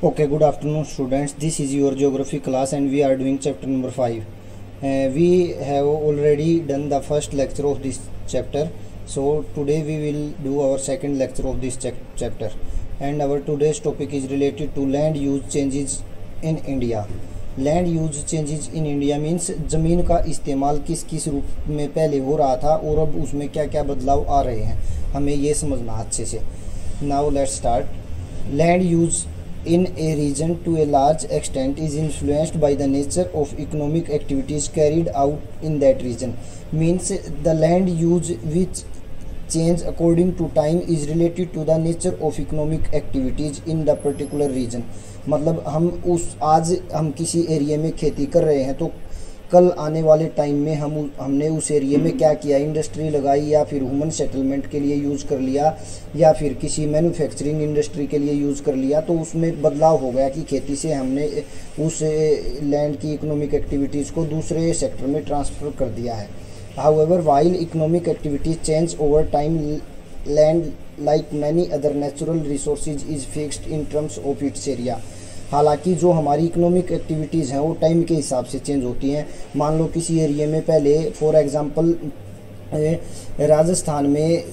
Okay, good afternoon, students. This is your geography class, and we are doing chapter number 5. We have already done the first lecture of this chapter, so today we will do our second lecture of this chapter. And our today's topic is related to land use changes in India. Land use changes in India means ज़मीन का इस्तेमाल किस किस रूप में पहले हो रहा था और अब उसमें क्या क्या बदलाव आ रहे हैं, हमें ये समझना अच्छे से. Now let's start. Land use in a region to a large extent is influenced by the nature of economic activities carried out in that region. Means the land use which change according to time is related to the nature of economic activities in the particular region. मतलब आज हम किसी area में खेती कर रहे हैं तो कल आने वाले टाइम में हमने उस एरिया में क्या किया, इंडस्ट्री लगाई या फिर ह्यूमन सेटलमेंट के लिए यूज़ कर लिया या फिर किसी मैन्युफैक्चरिंग इंडस्ट्री के लिए यूज़ कर लिया, तो उसमें बदलाव हो गया कि खेती से हमने उस लैंड की इकोनॉमिक एक्टिविटीज़ को दूसरे सेक्टर में ट्रांसफ़र कर दिया है. However while economic activities change over time, land like many other natural resources is fixed in terms of its area. हालांकि जो हमारी इकोनॉमिक एक्टिविटीज़ हैं वो टाइम के हिसाब से चेंज होती हैं. मान लो किसी एरिया में पहले फॉर एग्जांपल राजस्थान में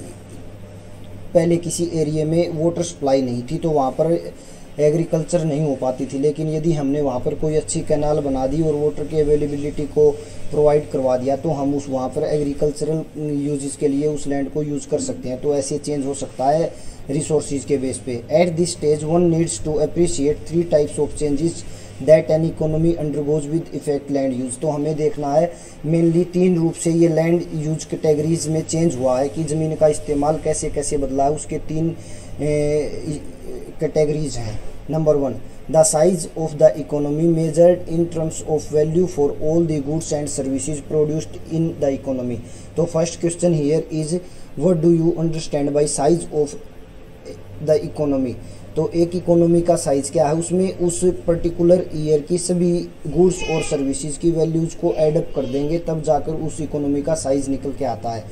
पहले किसी एरिया में वाटर सप्लाई नहीं थी तो वहाँ पर एग्रीकल्चर नहीं हो पाती थी, लेकिन यदि हमने वहाँ पर कोई अच्छी कैनाल बना दी और वाटर की अवेलेबिलिटी को प्रोवाइड करवा दिया तो हम वहाँ पर एग्रीकल्चरल यूजेस के लिए उस लैंड को यूज़ कर सकते हैं. तो ऐसे चेंज हो सकता है रिसोर्सेज के बेस पे. At this stage one needs to appreciate 3 types of changes that an economy undergoes with effect land use. तो हमें देखना है मेनली 3 रूप से ये लैंड यूज कैटेगरीज में चेंज हुआ है कि ज़मीन का इस्तेमाल कैसे कैसे बदला है. उसके 3 कैटेगरीज हैं. Number 1, the size of the economy measured in terms of value for all the goods and services produced in the economy. तो first question here is what do you understand by size of the economy. तो एक economy का size क्या है, उसमें उस particular year की सभी गुड्स और सर्विसेज की वैल्यूज़ को एडअप कर देंगे तब जाकर उस इकोनॉमी का साइज़ निकल के आता है.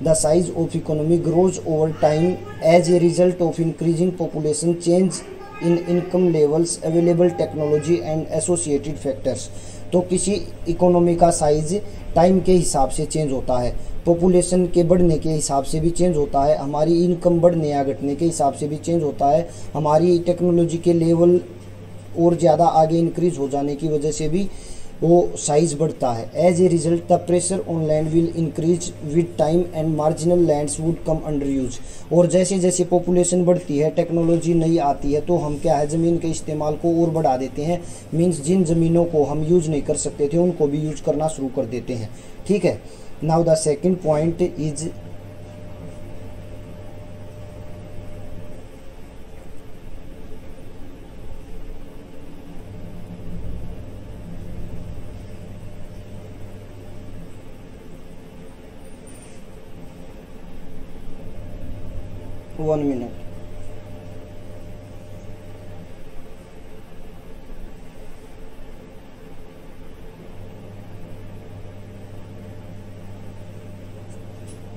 The size of economy grows over time as a result of increasing population, change in income levels, available technology and associated factors. तो किसी इकोनॉमी का साइज़ टाइम के हिसाब से चेंज होता है, पॉपुलेशन के बढ़ने के हिसाब से भी चेंज होता है, हमारी इनकम बढ़ने या घटने के हिसाब से भी चेंज होता है, हमारी टेक्नोलॉजी के लेवल और ज़्यादा आगे इंक्रीज हो जाने की वजह से भी वो साइज़ बढ़ता है. As a result the pressure on land will increase with time and marginal lands would come under use. और जैसे जैसे पॉपुलेशन बढ़ती है, टेक्नोलॉजी नई आती है, तो हम क्या है ज़मीन के इस्तेमाल को और बढ़ा देते हैं. मीन्स जिन ज़मीनों को हम यूज़ नहीं कर सकते थे उनको भी यूज करना शुरू कर देते हैं. ठीक है. Now the second point is one minute.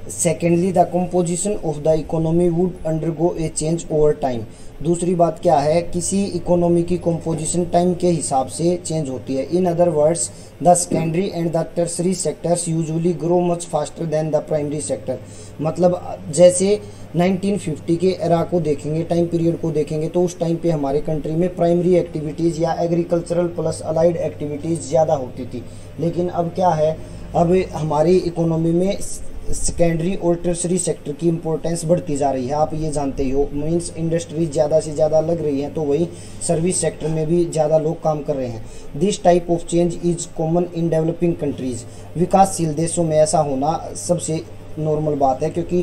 Secondly the composition of the economy would undergo A change over time. दूसरी बात क्या है, किसी इकोनॉमी की कंपोजिशन टाइम के हिसाब से चेंज होती है. In other words the secondary and the tertiary sectors usually grow much faster than the primary sector. मतलब जैसे 1950 के एरा को देखेंगे, टाइम पीरियड को देखेंगे, तो उस टाइम पे हमारे कंट्री में प्राइमरी एक्टिविटीज़ या एग्रीकल्चरल प्लस अलाइड एक्टिविटीज़ ज़्यादा होती थी. लेकिन अब क्या है, अब हमारी इकोनॉमी में सेकेंडरी और टर्सरी सेक्टर की इंपॉर्टेंस बढ़ती जा रही है. आप ये जानते ही हो, मीन्स इंडस्ट्री ज़्यादा से ज़्यादा लग रही हैं तो वही सर्विस सेक्टर में भी ज़्यादा लोग काम कर रहे हैं. This type of change is common in developing countries. विकासशील देशों में ऐसा होना सबसे नॉर्मल बात है, क्योंकि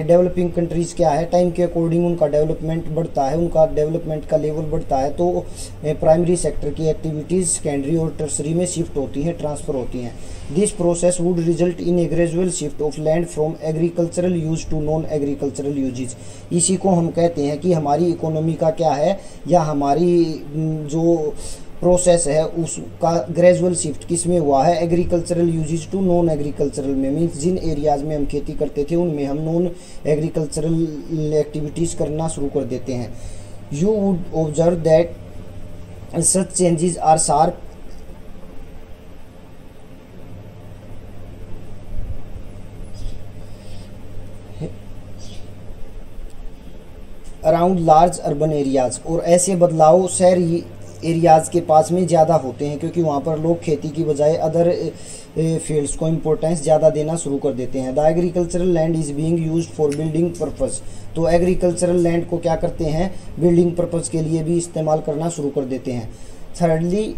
डेवलपिंग कंट्रीज़ क्या है, टाइम के अकॉर्डिंग उनका डेवलपमेंट बढ़ता है, उनका डेवलपमेंट का लेवल बढ़ता है, तो प्राइमरी सेक्टर की एक्टिविटीज़ सेकेंडरी और टर्सरी में शिफ्ट होती हैं, ट्रांसफ़र होती हैं. This process would result in a gradual shift of land from agricultural use to non agricultural usages. इसी को हम कहते हैं कि हमारी इकोनॉमी का क्या है, या हमारी जो प्रोसेस है उसका ग्रेजुअल शिफ्ट किस में हुआ है, agricultural usages to non agricultural में. मीन्स जिन एरियाज़ में हम खेती करते थे उनमें हम नॉन एग्रीकल्चरल एक्टिविटीज़ करना शुरू कर देते हैं. You would observe that Such changes are sharp around large urban areas, और ऐसे बदलाव शहरी एरियाज़ के पास में ज़्यादा होते हैं क्योंकि वहाँ पर लोग खेती की बजाय अदर फील्ड्स को इम्पोर्टेंस ज़्यादा देना शुरू कर देते हैं। The agricultural land is being used for building purpose, तो एग्रीकल्चरल लैंड को क्या करते हैं, बिल्डिंग पर्पस के लिए भी इस्तेमाल करना शुरू कर देते हैं। थर्डली,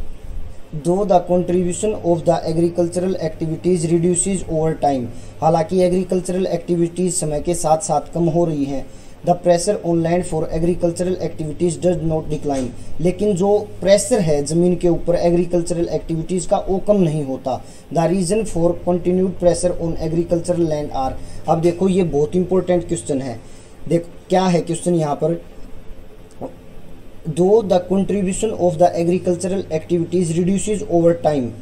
दो the contribution of the agricultural activities reduces over time, हालांकि एग्रीकल्चरल एक्टिविटीज़ समय के साथ साथ कम हो रही हैं। The pressure on land for agricultural activities does not decline, लेकिन जो प्रेशर है ज़मीन के ऊपर एग्रीकल्चरल एक्टिविटीज़ का वो कम नहीं होता। The reason for continued pressure on agricultural land are, अब देखो ये बहुत इंपॉर्टेंट क्वेश्चन है, देखो क्या है क्वेश्चन यहाँ पर, दो the contribution of the agricultural activities reduces over time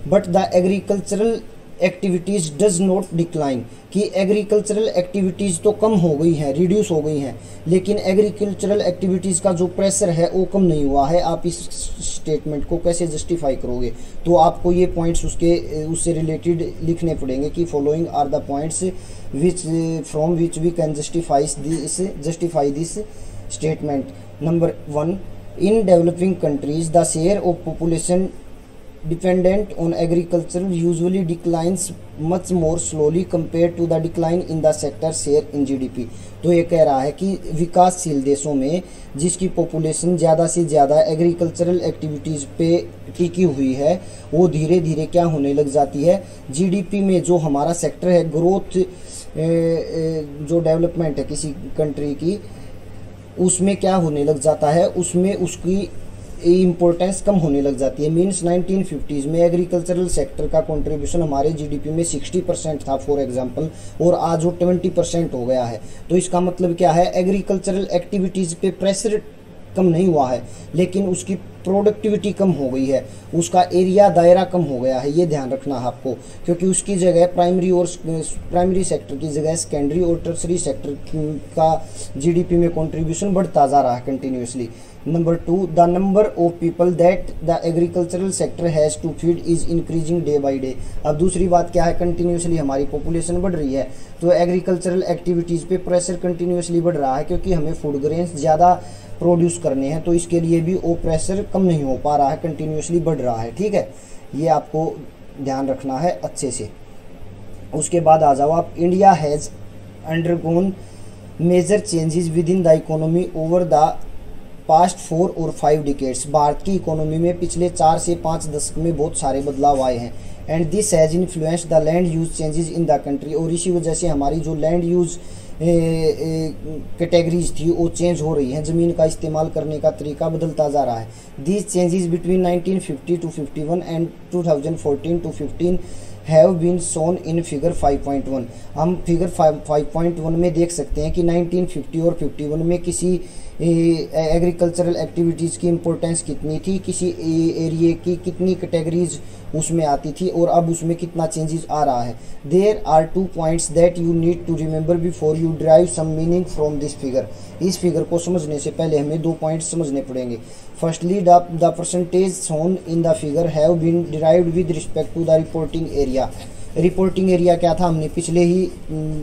but the agricultural activities does not decline, कि एग्रीकल्चरल एक्टिविटीज़ तो कम हो गई हैं, रिड्यूस हो गई हैं, लेकिन एग्रीकल्चरल एक्टिविटीज़ का जो प्रेशर है वो कम नहीं हुआ है। आप इस स्टेटमेंट को कैसे जस्टिफाई करोगे, तो आपको ये पॉइंट्स उससे रिलेटेड लिखने पड़ेंगे कि following are the points which from which we can justify this statement. Number 1, in developing countries the share of population dependent on agriculture usually declines much more slowly compared to the decline in the sector share in GDP। तो ये कह रहा है कि विकासशील देशों में जिसकी पॉपुलेशन ज़्यादा से ज़्यादा एग्रीकल्चरल एक्टिविटीज़ पे टिकी हुई है वो धीरे धीरे क्या होने लग जाती है, जीडीपी में जो हमारा सेक्टर है ग्रोथ, जो डेवलपमेंट है किसी कंट्री की, उसमें क्या होने लग जाता है, उसमें उसकी इम्पोर्टेंस कम होने लग जाती है। मीन्स 1950s में एग्रीकल्चरल सेक्टर का कंट्रीब्यूशन हमारे जीडीपी में 60% था फॉर एग्जांपल, और आज वो 20% हो गया है। तो इसका मतलब क्या है, एग्रीकल्चरल एक्टिविटीज़ पे प्रेशर कम नहीं हुआ है लेकिन उसकी प्रोडक्टिविटी कम हो गई है, उसका एरिया दायरा कम हो गया है, ये ध्यान रखना है आपको, क्योंकि उसकी जगह प्राइमरी सेक्टर की जगह सेकेंडरी और टर्सरी सेक्टर का जीडीपी में कंट्रीब्यूशन बढ़ता जा रहा है continuously. Number 2, the number of people that the agricultural sector has to feed is increasing day by day. अब दूसरी बात क्या है, कंटिन्यूसली हमारी पॉपुलेशन बढ़ रही है तो एग्रीकल्चरल एक्टिविटीज़ पे प्रेशर कंटिन्यूसली बढ़ रहा है क्योंकि हमें फूड ग्रेन्स ज़्यादा प्रोड्यूस करने हैं, तो इसके लिए भी वो प्रेशर कम नहीं हो पा रहा है, कंटिन्यूसली बढ़ रहा है। ठीक है, ये आपको ध्यान रखना है अच्छे से। उसके बाद आ जाओ आप, India has undergone major changes within the economy over the past 4 और 5 डिकेड्स। भारत की इकोनॉमी में पिछले 4 से 5 दशक में बहुत सारे बदलाव आए हैं। And this has influenced the land use changes in the country, और इसी वजह से हमारी जो लैंड यूज कैटेगरीज थी वो चेंज हो रही हैं, ज़मीन का इस्तेमाल करने का तरीका बदलता जा रहा है। These changes between 1950 to 51 and 2014 to 15 have been shown in figure 5.1। हम फिगर 5.1 में देख सकते हैं कि 1950 और 51 में किसी एग्रीकल्चरल एक्टिविटीज़ की इम्पोर्टेंस कितनी थी, किसी एरिए की कितनी कैटेगरीज उसमें आती थी, और अब उसमें कितना चेंजेस आ रहा है। There are 2 points that you need to remember before you drive some meaning from this figure. इस फिगर को समझने से पहले हमें 2 पॉइंट्स समझने पड़ेंगे। Firstly, the percentage shown in the figure have been derived with respect to the reporting area. Reporting area क्या था, हमने पिछले ही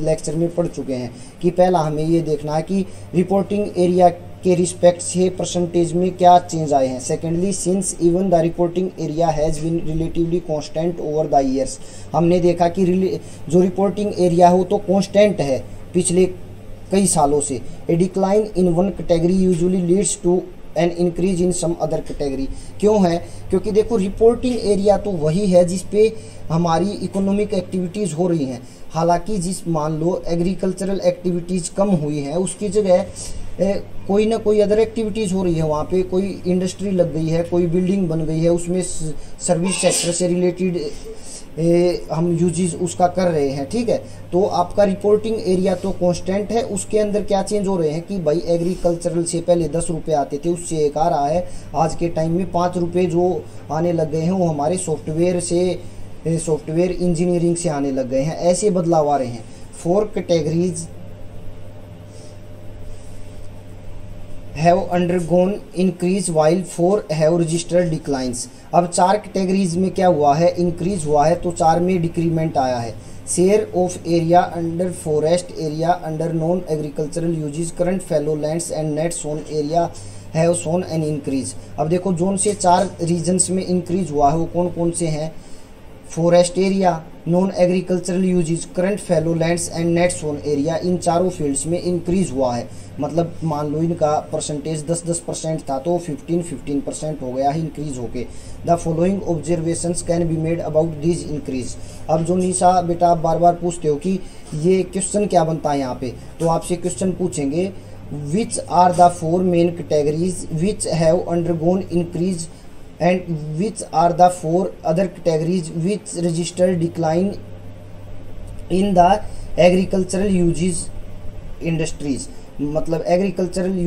लेक्चर में पढ़ चुके हैं कि पहला हमें ये देखना है कि रिपोर्टिंग एरिया के रिस्पेक्ट से परसेंटेज में क्या चेंज आए हैं। Secondly, since even the reporting area has been relatively constant over the years, हमने देखा कि जो रिपोर्टिंग एरिया है वो तो कांस्टेंट है पिछले कई सालों से। A decline in one category usually leads to an increase in some other category. क्यों है, क्योंकि देखो रिपोर्टिंग एरिया तो वही है जिस पे हमारी इकोनॉमिक एक्टिविटीज़ हो रही हैं, हालांकि जिस मान लो एग्रीकल्चरल एक्टिविटीज़ कम हुई है उसकी जगह कोई ना कोई अदर एक्टिविटीज़ हो रही है, वहाँ पे कोई इंडस्ट्री लग गई है, कोई बिल्डिंग बन गई है, उसमें सर्विस सेक्टर से रिलेटेड हम यूजेस उसका कर रहे हैं। ठीक है, तो आपका रिपोर्टिंग एरिया तो कांस्टेंट है, उसके अंदर क्या चेंज हो रहे हैं कि भाई एग्रीकल्चरल से पहले 10 रुपये आते थे, उससे एक आ रहा है आज के टाइम में 5 रुपये जो आने लग गए हैं वो हमारे सॉफ्टवेयर इंजीनियरिंग से आने लग गए हैं। ऐसे बदलाव आ रहे हैं। 4 categories have undergone increase while 4 have registered declines. अब 4 कैटेगरीज में क्या हुआ है, इंक्रीज हुआ है, तो 4 में डिक्रीमेंट आया है। Share of area under forest area under non agricultural uses current fallow lands and net sown area have shown an increase. अब देखो जोन से 4 रीजन्स में इंक्रीज हुआ है वो कौन कौन से हैं, forest area, non agricultural uses, current fallow lands and net sown area. इन चारों फील्ड्स में इंक्रीज हुआ है। मतलब मान लो इनका परसेंटेज 10% था तो 15% हो गया है इंक्रीज होके। The following observations can be made about this increase. अब जो निशा बेटा आप बार बार पूछते हो कि ये क्वेश्चन क्या बनता है यहाँ पे, तो आपसे क्वेश्चन पूछेंगे which are the 4 main categories which have undergone increase and which are the 4 other categories which register decline in the agricultural uses industries। मतलब एग्रीकल्चरल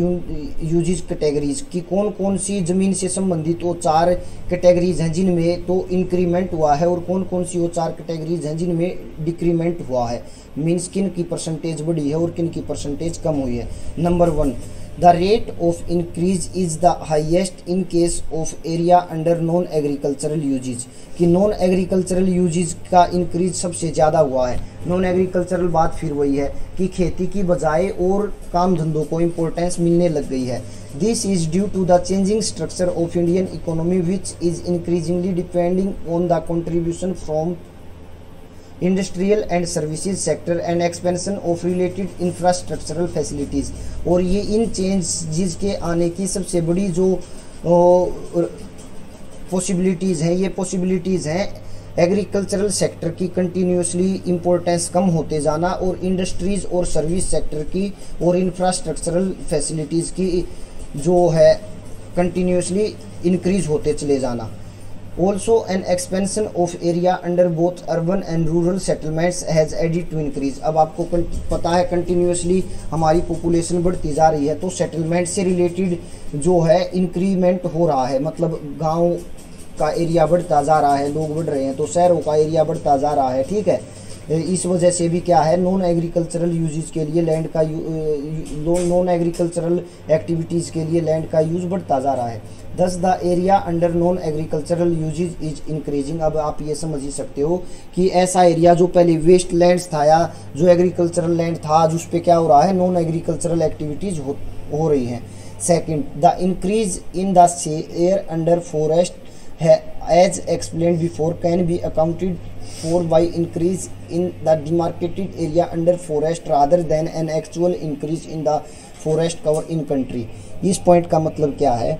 यूजेस कैटेगरीज की कौन कौन सी ज़मीन से संबंधित वो 4 कैटेगरीज हैं जिनमें तो इंक्रीमेंट हुआ है और कौन कौन सी वो 4 कैटेगरीज हैं जिनमें डिक्रीमेंट हुआ है, मीन्स किन की परसेंटेज बढ़ी है और किन की परसेंटेज कम हुई है। Number 1, the rate of increase is the highest in case of area under non agricultural uses. कि नॉन एग्रीकल्चरल यूजेज का इंक्रीज सबसे ज़्यादा हुआ है। नॉन एग्रीकल्चरल बात फिर वही है कि खेती की बजाय और काम धंधों को इम्पोर्टेंस मिलने लग गई है। This is due to the changing structure of Indian economy which is increasingly depending on the contribution from industrial and services sector and expansion of related infrastructural facilities. और ये इन चेंजेस के आने की सबसे बड़ी जो पॉसिबिलिटीज़ हैं, ये पॉसिबिलिटीज़ हैं एग्रीकल्चरल सेक्टर की कंटिन्यूसली इम्पोर्टेंस कम होते जाना और इंडस्ट्रीज़ और सर्विस सेक्टर की और इंफ्रास्ट्रक्चरल फैसिलिटीज़ की जो है कंटिन्यूसली इंक्रीज होते चले जाना। Also an expansion of area under both urban and rural settlements has added to increase। अब आपको पता है कंटिन्यूसली हमारी पॉपुलेशन बढ़ती जा रही है तो सेटलमेंट से रिलेटेड जो है इंक्रीमेंट हो रहा है। मतलब गांव का एरिया बढ़ता जा रहा है, लोग बढ़ रहे हैं तो शहरों का एरिया बढ़ता जा रहा है। ठीक है, इस वजह से भी क्या है नॉन एग्रीकल्चरल यूजेस के लिए लैंड का नॉन एग्रीकल्चरल एक्टिविटीज़ के लिए लैंड का यूज़ बढ़ता जा रहा है। दस the area under non agricultural uses is increasing. अब आप ये समझ ही सकते हो कि ऐसा एरिया जो पहले वेस्ट लैंड्स था या जो एग्रीकल्चरल लैंड था आज उस पर क्या हो रहा है, नॉन एग्रीकल्चरल एक्टिविटीज़ हो रही हैं। Second, the increase in the share under forest as explained before can be accounted for by increase in the demarcated area under forest rather than an actual increase in the forest cover in country। इस point का मतलब क्या है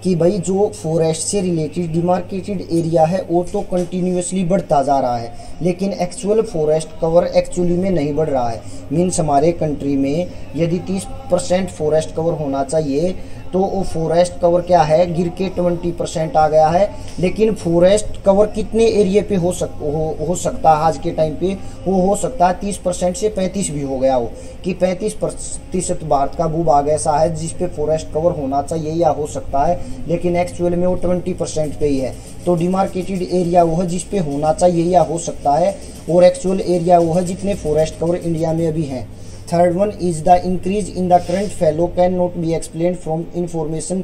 कि भाई जो forest से related demarcated area है वो तो कंटिन्यूसली बढ़ता जा रहा है लेकिन एक्चुअल फॉरेस्ट कवर एक्चुअली में नहीं बढ़ रहा है। मीन्स हमारे कंट्री में यदि 30% फॉरेस्ट कवर होना चाहिए तो वो फॉरेस्ट कवर क्या है गिर के 20% आ गया है। लेकिन फॉरेस्ट कवर कितने एरिया पे हो सकता है आज के टाइम पे, वो हो सकता है 30% से 35 भी हो गया हो कि 35% भारत का भूभाग ऐसा है जिस पे फॉरेस्ट कवर होना चाहिए या हो सकता है लेकिन एक्चुअल में वो 20% पे ही है। तो डिमार्केटेड एरिया वो है जिस पे होना चाहिए या हो सकता है और एक्चुअल एरिया वो है जितने फॉरेस्ट कवर इंडिया में अभी हैं। Third one is the increase in the current fallow cannot be explained from information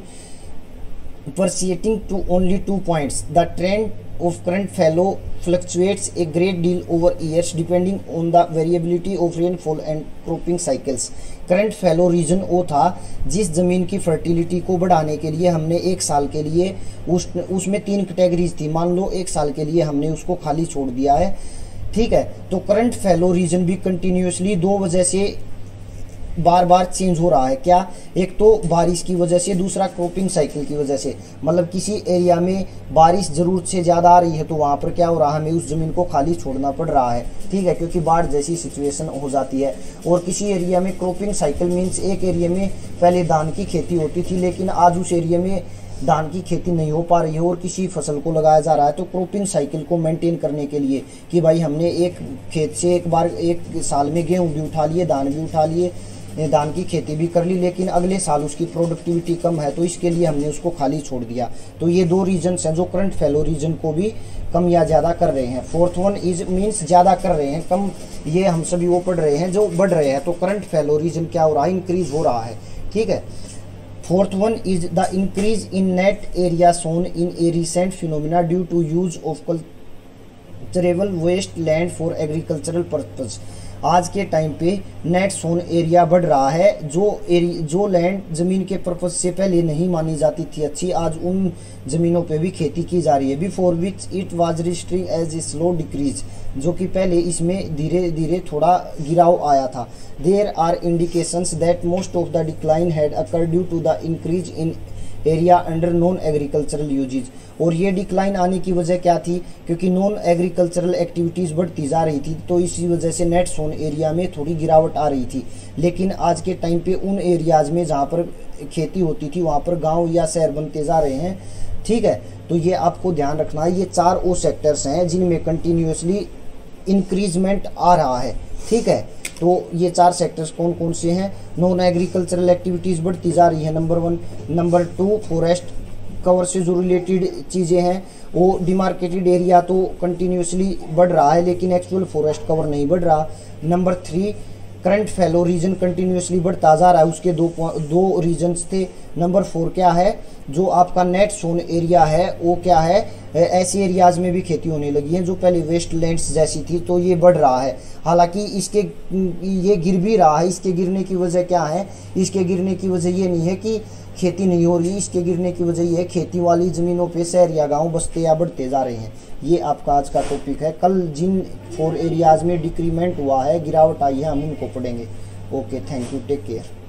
pursuing to only 2 points. The trend of current fallow fluctuates a great deal over years depending on the variability of rainfall and cropping cycles. Current fallow region वो था जिस ज़मीन की fertility को बढ़ाने के लिए हमने एक साल के लिए उसमें 3 कैटेगरीज थी। मान लो एक साल के लिए हमने उसको खाली छोड़ दिया है, ठीक है। तो करंट फैलो रीजन भी कंटिन्यूसली 2 वजह से बार बार चेंज हो रहा है। क्या, एक तो बारिश की वजह से, दूसरा क्रॉपिंग साइकिल की वजह से। मतलब किसी एरिया में बारिश ज़रूरत से ज़्यादा आ रही है तो वहाँ पर क्या हो रहा है, हमें उस ज़मीन को खाली छोड़ना पड़ रहा है, ठीक है, क्योंकि बाढ़ जैसी सिचुएशन हो जाती है। और किसी एरिया में क्रॉपिंग साइकिल मीन्स एक एरिया में पहले धान की खेती होती थी लेकिन आज उस एरिया में धान की खेती नहीं हो पा रही है और किसी फसल को लगाया जा रहा है। तो क्रॉपिंग साइकिल को मेंटेन करने के लिए कि भाई हमने एक खेत से एक साल में गेहूं भी उठा लिए, धान भी उठा लिए, धान की खेती भी कर ली लेकिन अगले साल उसकी प्रोडक्टिविटी कम है तो इसके लिए हमने उसको खाली छोड़ दिया। तो ये 2 रीजन्स हैं जो करंट फैलो रीजन को भी कम या ज़्यादा कर रहे हैं। फोर्थ वन इज मीन्स ज़्यादा कर रहे हैं, कम ये हम सभी वो पढ़ रहे हैं जो बढ़ रहे हैं। तो करंट फैलो रीजन क्या हो रहा है, इंक्रीज हो रहा है, ठीक है। Fourth one is the increase in net area shown in a recent phenomena due to use of cultivable waste land for agricultural purpose। आज के टाइम पे नेट सोन एरिया बढ़ रहा है, जो लैंड ज़मीन के पर्पज से पहले नहीं मानी जाती थी अच्छी, आज उन ज़मीनों पे भी खेती की जा रही है। Before which it was registering as a slow decrease, जो कि पहले इसमें धीरे धीरे थोड़ा गिराव आया था। There are indications that most of the decline had occurred due to the increase in area under non agricultural uses. और ये डिक्लाइन आने की वजह क्या थी, क्योंकि नॉन एग्रीकल्चरल एक्टिविटीज़ बढ़ती जा रही थी, तो इसी वजह से नेट सोन एरिया में थोड़ी गिरावट आ रही थी। लेकिन आज के टाइम पे उन एरियाज़ में जहाँ पर खेती होती थी वहाँ पर गांव या शहर बनते जा रहे हैं। ठीक है, तो ये आपको ध्यान रखना है। ये 4 वो सेक्टर्स हैं जिनमें कंटिन्यूसली इंक्रीजमेंट आ रहा है। ठीक है, तो ये 4 सेक्टर्स कौन कौन से हैं? नॉन एग्रीकल्चरल एक्टिविटीज़ बढ़ती जा रही है, नंबर 1। नंबर 2, फॉरेस्ट कवर से जो रिलेटेड चीज़ें हैं, वो डिमार्केटेड एरिया तो कंटिन्यूसली बढ़ रहा है लेकिन एक्चुअल फॉरेस्ट कवर नहीं बढ़ रहा। Number 3, current fallow region continuously बढ़ता जा रहा है, उसके दो रीजन्स थे। नंबर 4 क्या है, जो आपका नेट सोन एरिया है वो क्या है, ऐसे एरियाज़ में भी खेती होने लगी है जो पहले वेस्ट लैंड्स जैसी थी, तो ये बढ़ रहा है। हालांकि ये गिर भी रहा है। इसके गिरने की वजह क्या है? इसके गिरने की वजह ये नहीं है कि खेती नहीं हो रही, इसके गिरने की वजह ये है खेती वाली ज़मीनों पे शहर या गाँव बसते या बढ़ते जा रहे हैं। ये आपका आज का टॉपिक है। कल जिन 4 एरियाज़ में डिक्रीमेंट हुआ है, गिरावट आई है, हम उनको पढ़ेंगे। Okay, thank you, take care.